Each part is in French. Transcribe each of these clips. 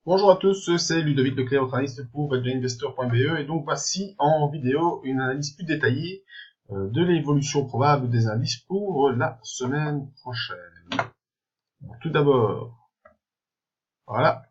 Bonjour à tous, c'est Ludovic Leclerc, votre analyste pour investor.be et donc voici en vidéo une analyse plus détaillée de l'évolution probable des indices pour la semaine prochaine. Donc, tout d'abord, voilà,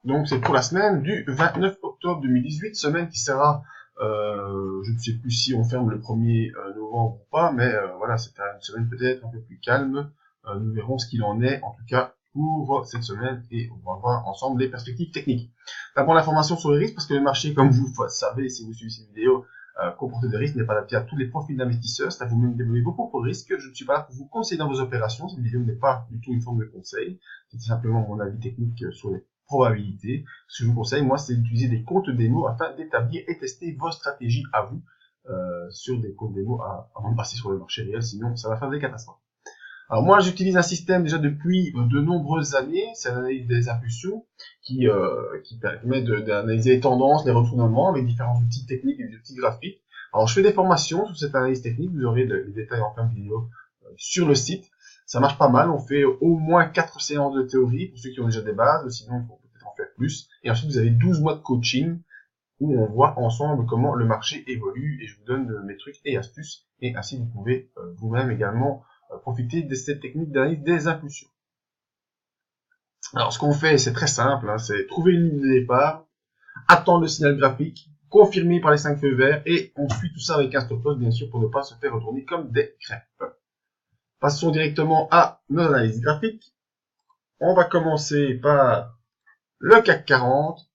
donc c'est pour la semaine du 29 octobre 2018, semaine qui sera, je ne sais plus si on ferme le 1er novembre ou pas, mais voilà, c'est une semaine peut-être un peu plus calme. Nous verrons ce qu'il en est, en tout cas pour cette semaine, et on va voir ensemble les perspectives techniques. D'abord l'information sur les risques, parce que le marché, comme vous le savez si vous suivez ces vidéos, comporter des risques n'est pas adapté à tous les profils d'investisseurs, c'est à vous-même de développer vos propres risques. Je ne suis pas là pour vous conseiller dans vos opérations, cette vidéo n'est pas du tout une forme de conseil, c'est simplement mon avis technique sur les probabilités. Ce que je vous conseille, moi, c'est d'utiliser des comptes démo afin d'établir et tester vos stratégies à vous sur des comptes démo avant de passer sur le marché réel, sinon ça va faire des catastrophes. Alors moi, j'utilise un système déjà depuis de nombreuses années, c'est l'analyse des impulsions, qui permet d'analyser les tendances, les retournements avec différents outils techniques et des outils graphiques. Alors je fais des formations sur cette analyse technique, vous aurez les détails en fin de vidéo sur le site. Ça marche pas mal, on fait au moins 4 séances de théorie pour ceux qui ont déjà des bases, sinon il faut peut-être en faire plus. Et ensuite vous avez 12 mois de coaching où on voit ensemble comment le marché évolue et je vous donne mes trucs et astuces et ainsi vous pouvez vous-même également profiter de cette technique d'analyse des impulsions. Alors ce qu'on fait c'est très simple, hein, c'est trouver une ligne de départ, attendre le signal graphique, confirmer par les 5 feux verts et on suit tout ça avec un stop loss bien sûr pour ne pas se faire retourner comme des crêpes. Passons directement à nos analyses graphiques. On va commencer par le CAC 40.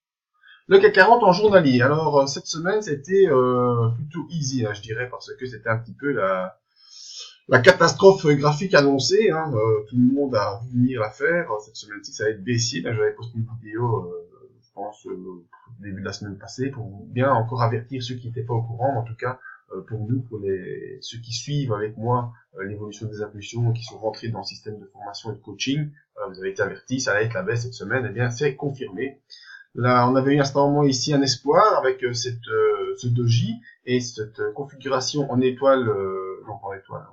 Le CAC 40 en journalier. Alors, cette semaine, c'était plutôt easy, hein, je dirais, parce que c'était un petit peu la catastrophe graphique annoncée. Hein. Tout le monde a vu venir l'affaire. Cette semaine-ci, ça va être baissier. Là, j'avais posté une vidéo, je pense, au début de la semaine passée, pour bien encore avertir ceux qui n'étaient pas au courant. Mais en tout cas, pour nous, pour ceux qui suivent avec moi l'évolution des impulsions, qui sont rentrés dans le système de formation et de coaching, vous avez été avertis, ça va être la baisse cette semaine. Eh bien, c'est confirmé. Là, on avait eu instantanément ici un espoir avec ce doji et cette configuration en étoile, non pas en étoile,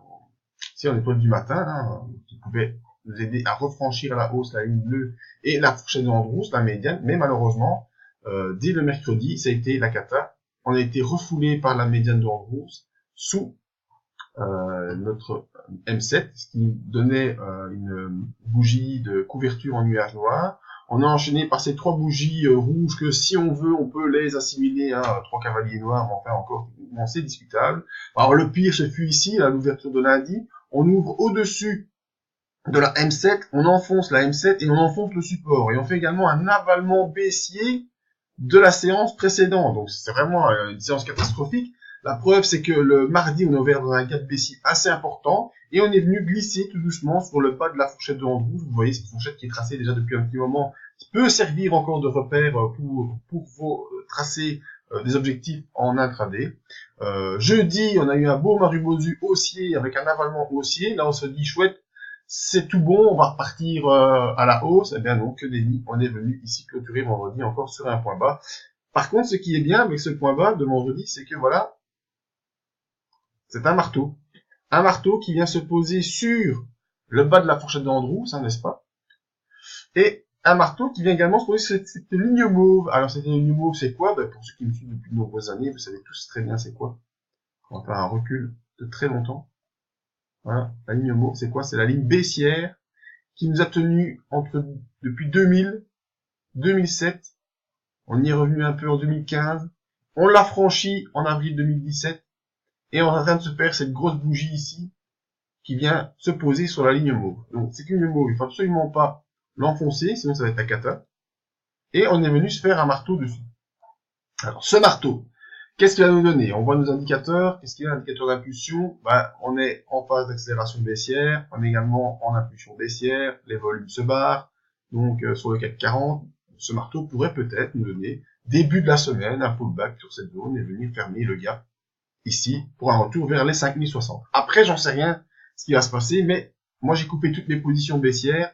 en étoile du matin, hein, qui pouvait nous aider à refranchir à la hausse la ligne bleue et la fourchette de Andrews, la médiane. Mais malheureusement, dès le mercredi, ça a été la cata. On a été refoulé par la médiane de Andrews sous notre M7, ce qui donnait une bougie de couverture en nuage noir. On a enchaîné par ces 3 bougies rouges que si on veut, on peut les assimiler à 3 cavaliers noirs, mais enfin encore, c'est discutable. Alors le pire, ce fut ici, à l'ouverture de lundi. On ouvre au-dessus de la M7, on enfonce la M7 et on enfonce le support. Et on fait également un avalement baissier de la séance précédente. Donc c'est vraiment une séance catastrophique. La preuve, c'est que le mardi, on est ouvert dans un gap baissier assez important et on est venu glisser tout doucement sur le bas de la fourchette de Andrews. Vous voyez cette fourchette qui est tracée déjà depuis un petit moment, qui peut servir encore de repère pour vos tracer des objectifs en intraday. Jeudi, on a eu un beau Marubozu haussier avec un avalement haussier. Là, on se dit chouette, c'est tout bon, on va repartir à la hausse. Eh bien non, que nenni, on est venu ici clôturer vendredi encore sur un point bas. Par contre, ce qui est bien avec ce point bas de vendredi, c'est que voilà, c'est un marteau. Un marteau qui vient se poser sur le bas de la fourchette d'Andrews, hein, n'est-ce pas? Et un marteau qui vient également se poser sur cette ligne mauve. Alors cette ligne mauve, c'est quoi? Ben, pour ceux qui me suivent depuis de nombreuses années, vous savez tous très bien c'est quoi. On va faire un recul de très longtemps. Voilà, la ligne mauve, c'est quoi? C'est la ligne baissière qui nous a tenu depuis 2000, 2007. On y est revenu un peu en 2015. On l'a franchi en avril 2017. Et on est en train de se faire cette grosse bougie ici qui vient se poser sur la ligne mauve. Donc cette ligne mauve, il faut absolument pas l'enfoncer, sinon ça va être la cata. Et on est venu se faire un marteau dessus. Alors ce marteau, qu'est-ce qu'il va nous donner? On voit nos indicateurs. Qu'est-ce qu'il y a? Indicateur d'impulsion. On est en phase d'accélération baissière. On est également en impulsion baissière. Les volumes se barrent. Donc sur le CAC 40, ce marteau pourrait peut-être nous donner début de la semaine un pullback sur cette zone et venir fermer le gap ici pour un retour vers les 5060. Après, j'en sais rien ce qui va se passer, mais moi j'ai coupé toutes mes positions baissières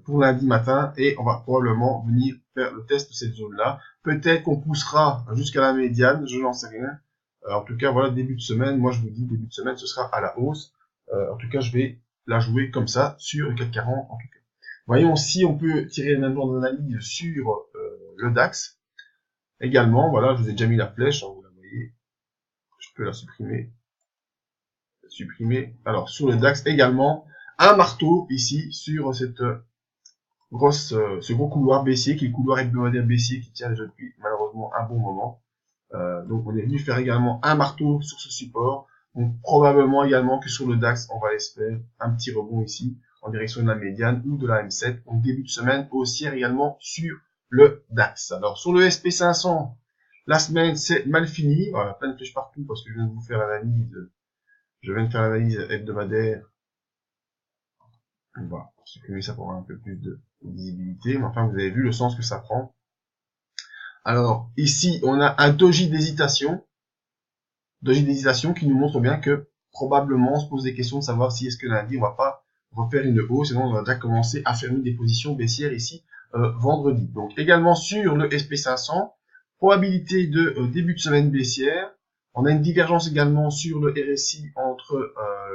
pour lundi matin et on va probablement venir faire le test de cette zone-là. Peut-être qu'on poussera jusqu'à la médiane, je n'en sais rien. En tout cas, voilà, début de semaine, moi je vous dis début de semaine, ce sera à la hausse. En tout cas, je vais la jouer comme ça sur le CAC 40 en tout cas. Voyons si on peut tirer le même genre d'analyse sur le DAX. Également, voilà, je vous ai déjà mis la flèche, hein, vous la voyez. Je peux la supprimer. Alors, sur le DAX également, un marteau ici sur cette ce gros couloir baissier, qui est le couloir hebdomadaire baissier qui tient déjà depuis malheureusement un bon moment. Donc on est venu faire également un marteau sur ce support. Donc probablement également que sur le DAX, on va aller se faire un petit rebond ici en direction de la médiane ou de la M7. Donc début de semaine haussière également sur le DAX. Alors sur le SP500, la semaine c'est mal fini. Voilà, plein de flèches partout parce que je viens de vous faire l'analyse. Je viens de faire l'analyse hebdomadaire. Voilà, supprimer ça pour avoir un peu plus de visibilité. Mais enfin, vous avez vu le sens que ça prend. Alors, ici, on a un doji d'hésitation. Doji d'hésitation qui nous montre bien que, probablement, on se pose des questions de savoir si est-ce que lundi, on va pas refaire une hausse. Sinon, on va déjà commencer à fermer des positions baissières ici, vendredi. Donc, également sur le SP500, probabilité de début de semaine baissière. On a une divergence également sur le RSI entre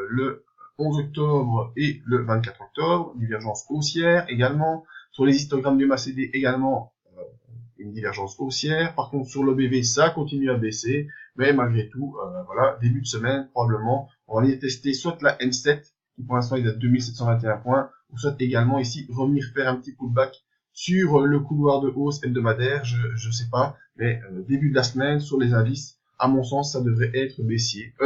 le 11 octobre et le 24 octobre, divergence haussière également. Sur les histogrammes du MACD également, une divergence haussière. Par contre, sur le BV, ça continue à baisser. Mais malgré tout, voilà, début de semaine, probablement, on va aller tester soit la M7, qui pour l'instant est à 2721 points, ou soit également ici, revenir faire un petit pullback sur le couloir de hausse hebdomadaire, je sais pas. Mais début de la semaine, sur les indices, à mon sens, ça devrait être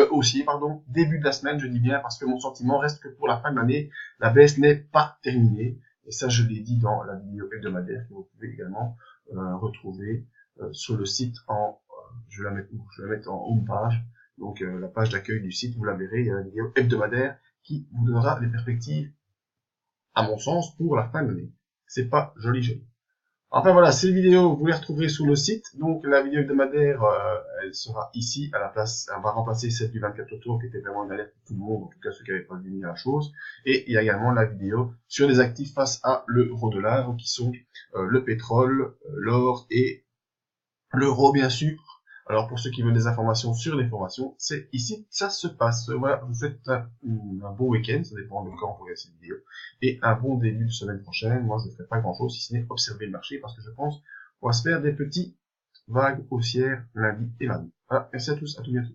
haussier, pardon. Début de la semaine, je dis bien, parce que mon sentiment reste que pour la fin de l'année, la baisse n'est pas terminée. Et ça, je l'ai dit dans la vidéo hebdomadaire que vous pouvez également retrouver sur le site je vais la mettre en home page. Donc la page d'accueil du site, vous la verrez, il y a la vidéo hebdomadaire qui vous donnera des perspectives, à mon sens, pour la fin de l'année. C'est pas joli. Enfin voilà, ces vidéos, vous les retrouverez sur le site. Donc la vidéo hebdomadaire, elle sera ici à la place, elle va remplacer celle du 24 octobre qui était vraiment une alerte pour tout le monde, en tout cas ceux qui n'avaient pas deviné la chose. Et il y a également la vidéo sur les actifs face à l'euro-dollar, qui sont le pétrole, l'or et l'euro bien sûr. Alors pour ceux qui veulent des informations sur les formations, c'est ici que ça se passe. Voilà, vous faites un bon week-end, ça dépend de quand vous regardez cette vidéo, et un bon début de semaine prochaine. Moi je ne ferai pas grand chose si ce n'est observer le marché, parce que je pense qu'on va se faire des petits vagues haussières lundi et mardi. Voilà, merci à tous, à tout bientôt.